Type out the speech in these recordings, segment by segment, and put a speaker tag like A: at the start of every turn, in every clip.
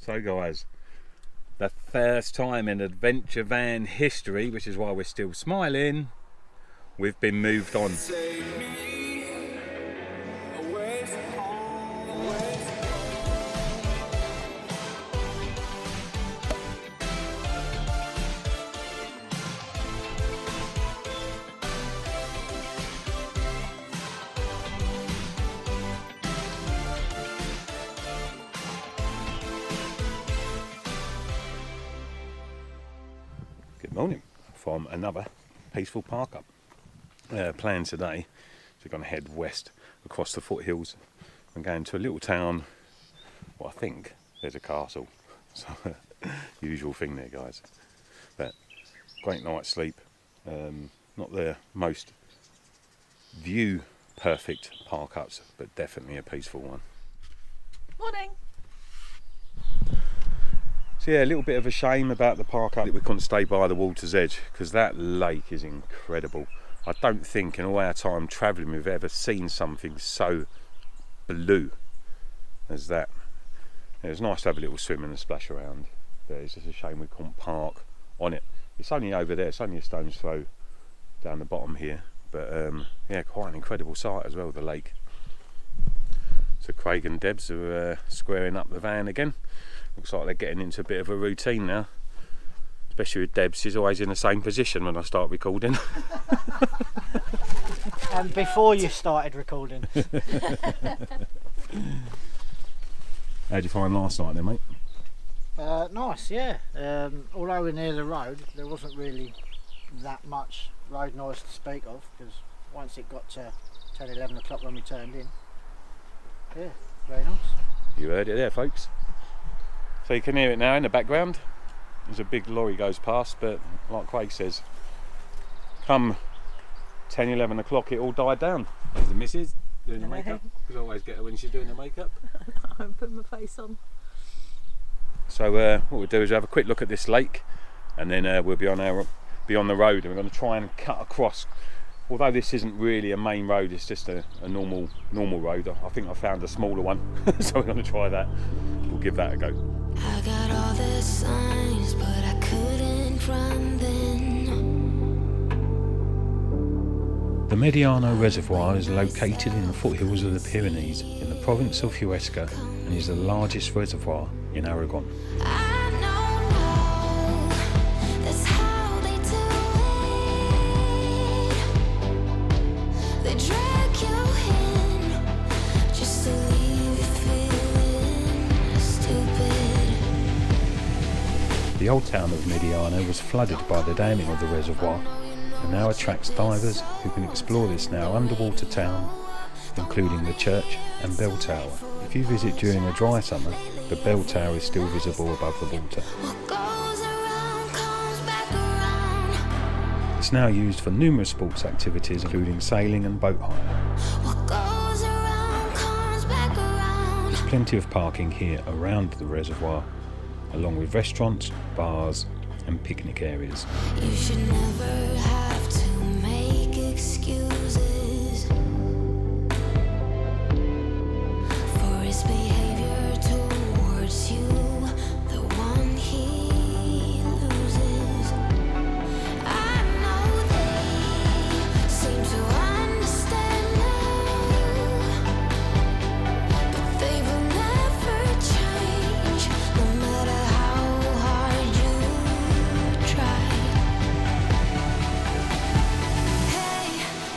A: So guys, the first time in adventure van history, which is why we're still smiling, we've been moved on. Good morning from another peaceful park up. Plan today, so we're going to head west across the foothills and go into a little town. Well, I think there's a castle, so usual thing there, guys. But great night's sleep. Not the most view perfect park ups, but definitely a peaceful one.
B: Morning.
A: So yeah, a little bit of a shame about the park up that we couldn't stay by the water's edge, because that lake is incredible. I don't think in all our time travelling we've ever seen something so blue as that. It was nice to have a little swim and a splash around, but it's just a shame we couldn't park on it. It's only over there, it's only a stone's throw down the bottom here, but yeah, quite an incredible sight as well, the lake. So Craig and Debs are squaring up the van again. Looks like they're getting into a bit of a routine now, especially with Debs. She's always in the same position when I start recording.
C: And before you started recording.
A: How'd you find last night then, mate?
C: Nice, yeah. Although we're near the road, there wasn't really that much road noise to speak of, because once it got to 10, 11 o'clock when we turned in, yeah, very nice.
A: You heard it there, folks. So you can hear it now in the background. There's a big lorry goes past, but like Craig says, come 10, 11 o'clock it all died down. There's the missus doing the makeup, because I always get her when she's doing the makeup.
B: I'm putting my face on.
A: So what we'll do is have a quick look at this lake, and then we'll be on the road, and we're going to try and cut across. Although this isn't really a main road, it's just a normal road. I think I found a smaller one, so we're going to try that. We'll give that a go.
D: I got all the signs, but I couldn't run then.
A: The Mediano reservoir is located in the foothills of the Pyrenees in the province of Huesca and is the largest reservoir in Aragon.
D: I know that's how they do it. They drag you in just to leave you feeling stupid.
A: The old town of Mediano was flooded by the damming of the reservoir and now attracts divers who can explore this now underwater town, including the church and bell tower. If you visit during a dry summer, the bell tower is still visible above the water.
D: What goes around comes back around.
A: It's now used for numerous sports activities, including sailing and boat hire.
D: What goes around comes back around.
A: There's plenty of parking here around the reservoir, along with restaurants, bars and picnic areas.
D: You should never have to make excuses for his behavior towards you, the one he loses. I know they seem to understand now, but they will never change, no matter how hard you try. Hey,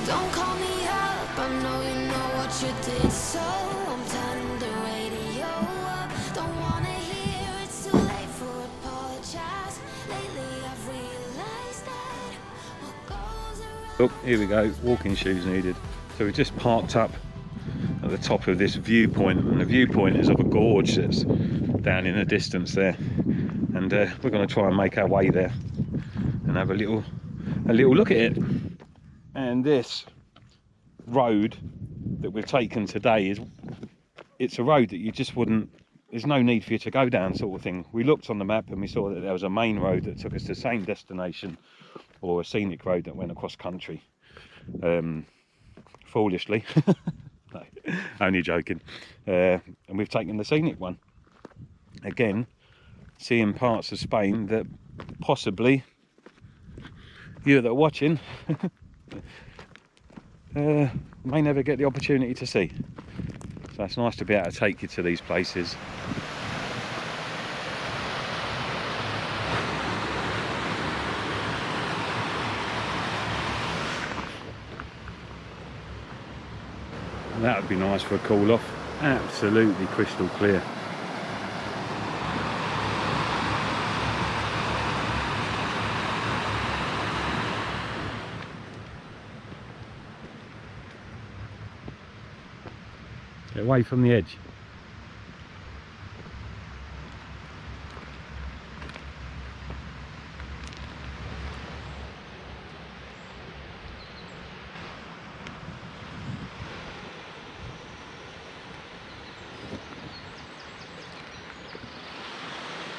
D: don't call me up, I know you know what you did, so I'm turning the radio up. Don't wanna hear it's too late for apologize. Lately I've realized that what goes around.
A: Oh, here we go, walking shoes needed. So we just parked up at the top of this viewpoint, and the viewpoint is of a gorge that's down in the distance there. And we're going to try and make our way there and have a little look at it. And this road that we've taken today it's a road that you just wouldn't, there's no need for you to go down, sort of thing. We looked on the map and we saw that there was a main road that took us to the same destination, or a scenic road that went across country. Foolishly. No, only joking. And we've taken the scenic one. again, seeing parts of Spain that possibly you that are watching may never get the opportunity to see. So it's nice to be able to take you to these places. And that would be nice for a cool off. Absolutely crystal clear. Get away from the edge.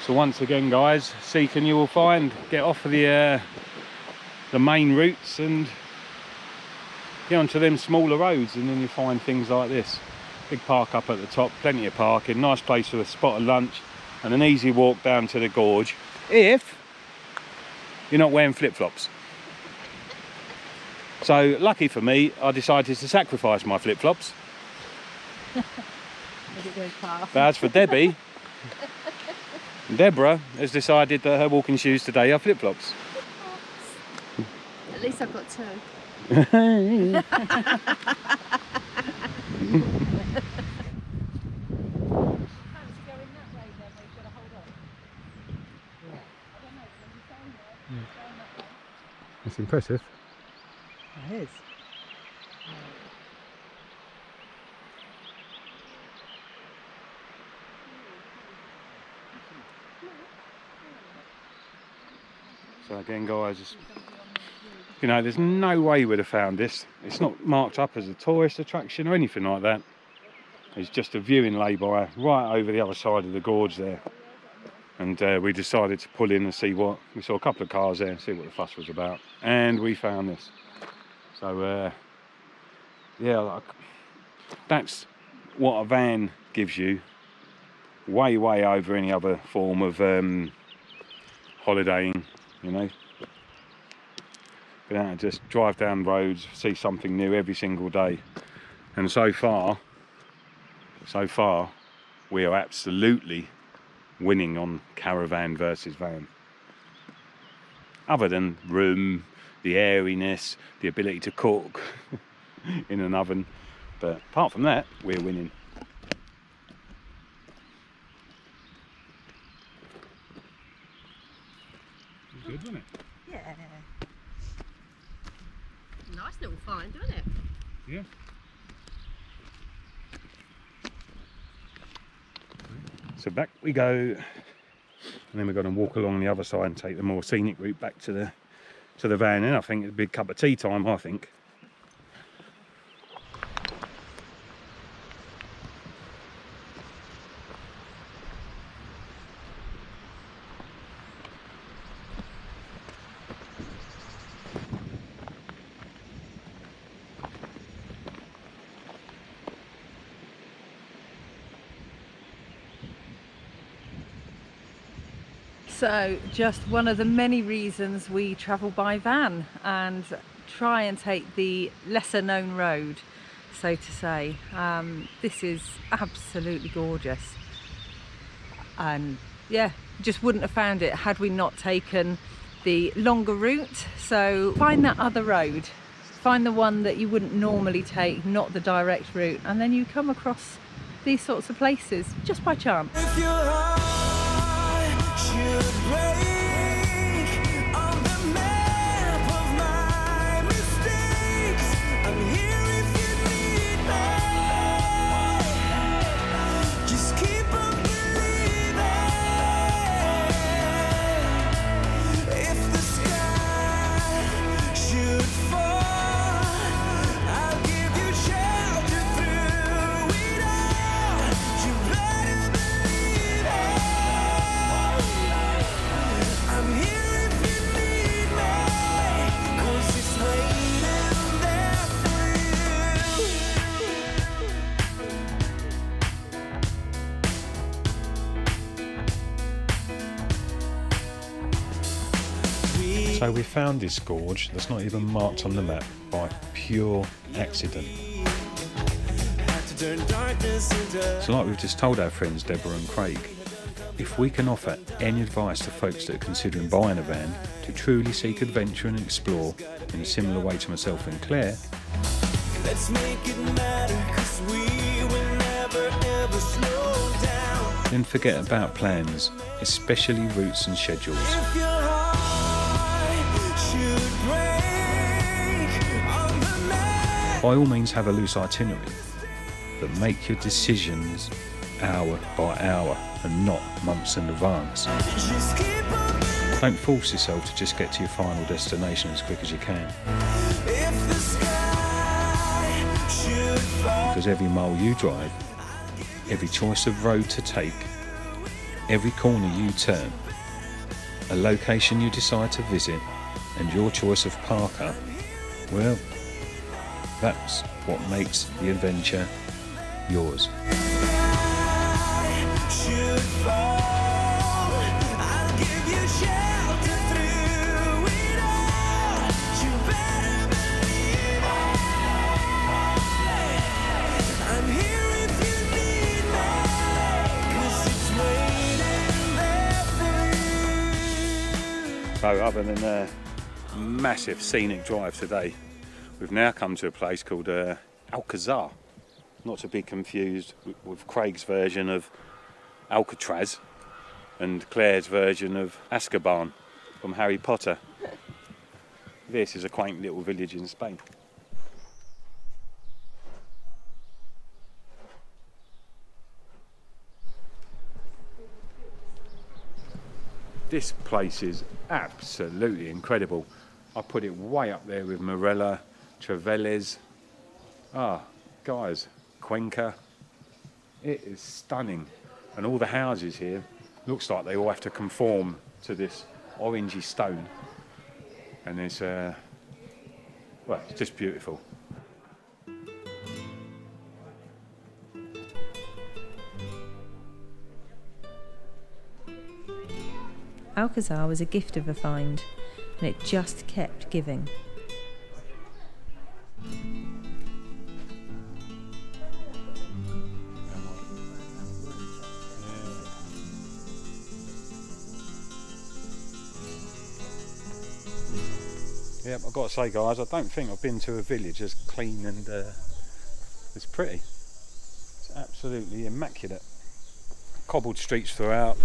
A: So once again, guys, seeking you will find. Get off of the main routes and get onto them smaller roads, and then you find things like this. Big park up at the top, plenty of parking, nice place for a spot of lunch and an easy walk down to the gorge if you're not wearing flip-flops. So lucky for me, I decided to sacrifice my flip-flops. But as for Debbie, Deborah has decided that her walking shoes today are flip-flops.
B: At least I've got two.
A: It's impressive.
C: It is.
A: So again, guys, you know, there's no way we'd have found this. It's not marked up as a tourist attraction or anything like that. It's just a viewing lay-by right over the other side of the gorge there. And we decided to pull in and see what... We saw a couple of cars there and see what the fuss was about. And we found this. So, yeah, like, that's what a van gives you. Way, way over any other form of holidaying, you know. But yeah, just drive down roads, see something new every single day. And so far, we are absolutely winning on caravan versus van. Other than room, the airiness, the ability to cook in an oven. But apart from that, we're winning. Good, wasn't it?
B: Yeah. Nice little find, isn't it?
A: Yeah. So back we go, and then we're going to walk along the other side and take the more scenic route back to the van. And I think it's a big cup of tea time, I think.
B: So just one of the many reasons we travel by van and try and take the lesser known road, so to say. This is absolutely gorgeous, and yeah, just wouldn't have found it had we not taken the longer route. So find that other road, find the one that you wouldn't normally take, not the direct route, and then you come across these sorts of places just by chance.
D: You better believe it.
A: So we found this gorge that's not even marked on the map by pure accident. So like we've just told our friends Deborah and Craig, if we can offer any advice to folks that are considering buying a van to truly seek adventure and explore in a similar way to myself and Claire, let's make it matter, 'cause we will never ever slow down. Then forget about plans, especially routes and schedules. If your heart should break on the map. By all means have a loose itinerary, but make your decisions hour by hour and not months in advance. Don't force yourself to just get to your final destination as quick as you can. Because every mile you drive, every choice of road to take, every corner you turn, a location you decide to visit, and your choice of parker, well, that's what makes the adventure yours. So other than a massive scenic drive today, we've now come to a place called Alquezar, not to be confused with Craig's version of Alcatraz and Claire's version of Azkaban from Harry Potter. This is a quaint little village in Spain. This place is absolutely incredible. I put it way up there with Morella, Treveles. Guys, Cuenca. It is stunning. And all the houses here, looks like they all have to conform to this orangey stone. And it's, well, it's just beautiful.
B: Alquezar was a gift of a find, and it just kept giving.
A: Yep, I've got to say guys, I don't think I've been to a village as clean and as pretty. It's absolutely immaculate. Cobbled streets throughout.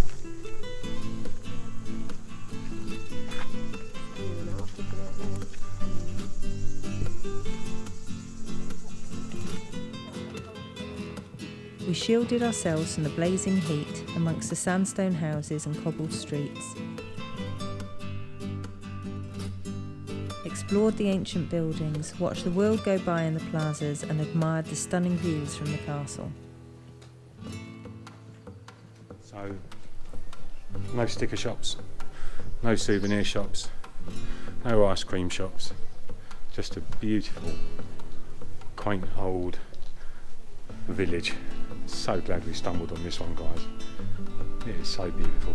B: We shielded ourselves from the blazing heat amongst the sandstone houses and cobbled streets. Explored the ancient buildings, watched the world go by in the plazas, and admired the stunning views from the castle.
A: So, no sticker shops, no souvenir shops, no ice cream shops, just a beautiful, quaint old village. So glad we stumbled on this one, guys. It is so beautiful.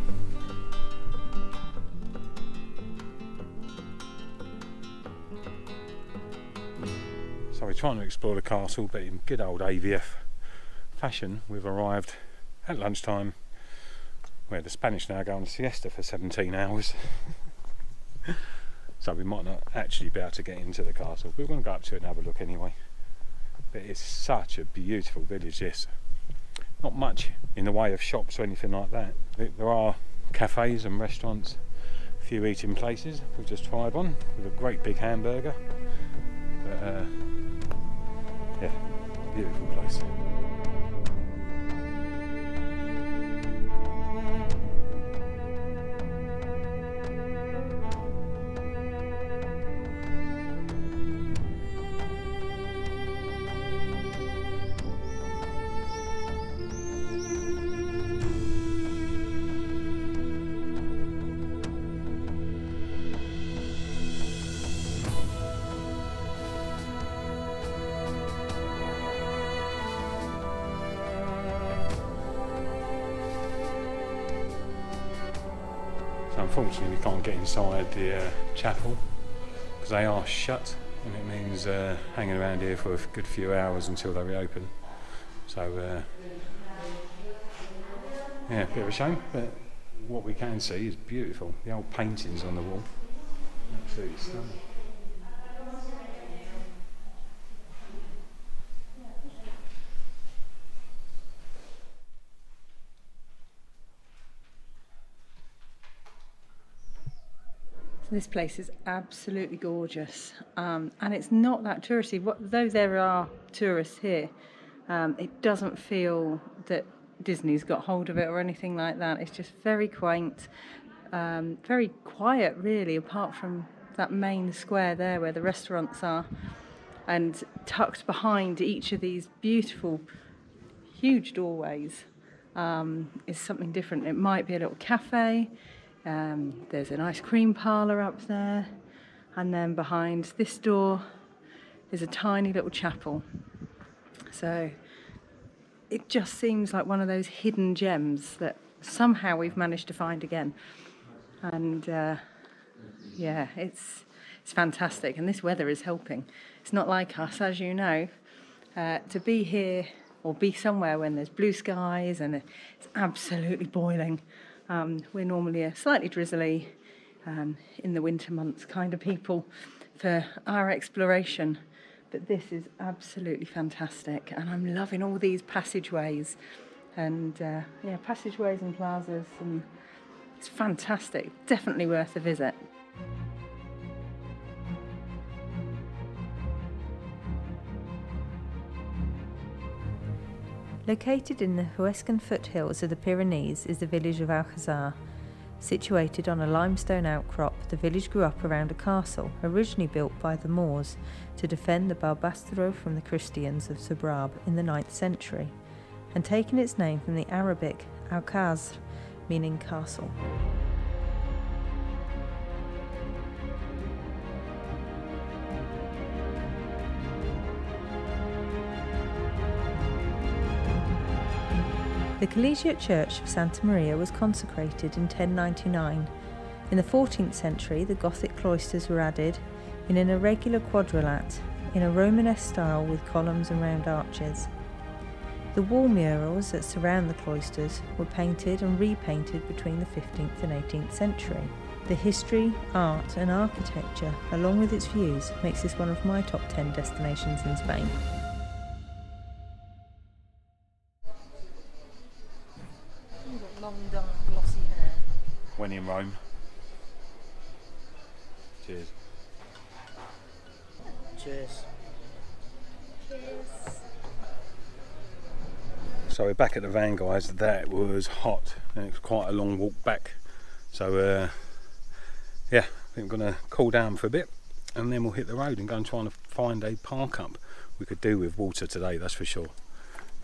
A: So we're trying to explore the castle, but in good old AVF fashion, we've arrived at lunchtime, where the Spanish now go on a siesta for 17 hours. So we might not actually be able to get into the castle, but we're going to go up to it and have a look anyway. But it's such a beautiful village, this. Not much in the way of shops or anything like that. There are cafes and restaurants, a few eating places. We've just tried one with a great big hamburger. But yeah, beautiful place. So unfortunately we can't get inside the chapel because they are shut, and it means hanging around here for a good few hours until they reopen. So yeah, a bit of a shame, but what we can see is beautiful. The old paintings on the wall, absolutely stunning.
B: This place is absolutely gorgeous, and it's not that touristy. Though there are tourists here, it doesn't feel that Disney's got hold of it or anything like that. It's just very quaint, very quiet really, apart from that main square there where the restaurants are, and tucked behind each of these beautiful, huge doorways is something different. It might be a little cafe. There's an ice cream parlour up there, and then behind this door is a tiny little chapel. So it just seems like one of those hidden gems that somehow we've managed to find again. And yeah, it's fantastic, and this weather is helping. It's not like us, as you know, to be here or be somewhere when there's blue skies and it's absolutely boiling. We're normally a slightly drizzly, in the winter months kind of people for our exploration, but this is absolutely fantastic, and I'm loving all these passageways and yeah, passageways and plazas, and it's fantastic. Definitely worth a visit.
E: Located in the Huescan foothills of the Pyrenees is the village of Alquezar. Situated on a limestone outcrop, the village grew up around a castle, originally built by the Moors to defend the Barbastro from the Christians of Sobrab in the 9th century, and taken its name from the Arabic Alquezar, meaning castle. The Collegiate Church of Santa Maria was consecrated in 1099. In the 14th century, the Gothic cloisters were added in an irregular quadrilat in a Romanesque style with columns and round arches. The wall murals that surround the cloisters were painted and repainted between the 15th and 18th century. The history, art and architecture, along with its views, makes this one of my top 10 destinations in Spain.
B: Long, dark, glossy hair.
A: When in Rome. Cheers.
C: Cheers.
A: So we're back at the van, guys. That was hot, and it was quite a long walk back. So yeah, I think I'm going to cool down for a bit, and then we'll hit the road and go and try and find a park up. We could do with water today, that's for sure.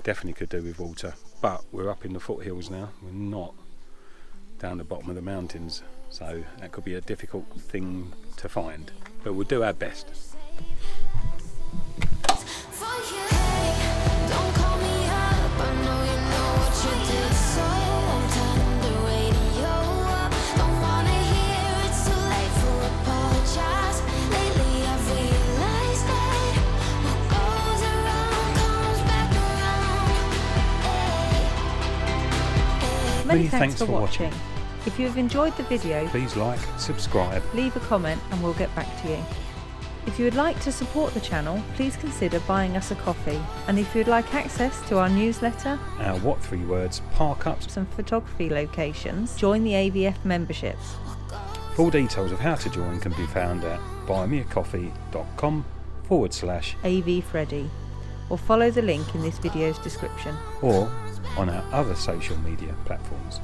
A: Definitely could do with water, but we're up in the foothills now. We're not down the bottom of the mountains, so that could be a difficult thing to find, but we'll do our best.
E: Many thanks for watching. If you have enjoyed the video,
A: Please like, subscribe.
E: leave a comment and we'll get back to you. If you would like to support the channel, please consider buying us a coffee. And if you'd like access to our newsletter,
A: Our what 3 words, park ups.
E: some photography locations, join the AVF memberships.
A: Full details of how to join can be found at buymeacoffee.com/AVFreddie,
E: or follow the link in this video's description.
A: or on our other social media platforms.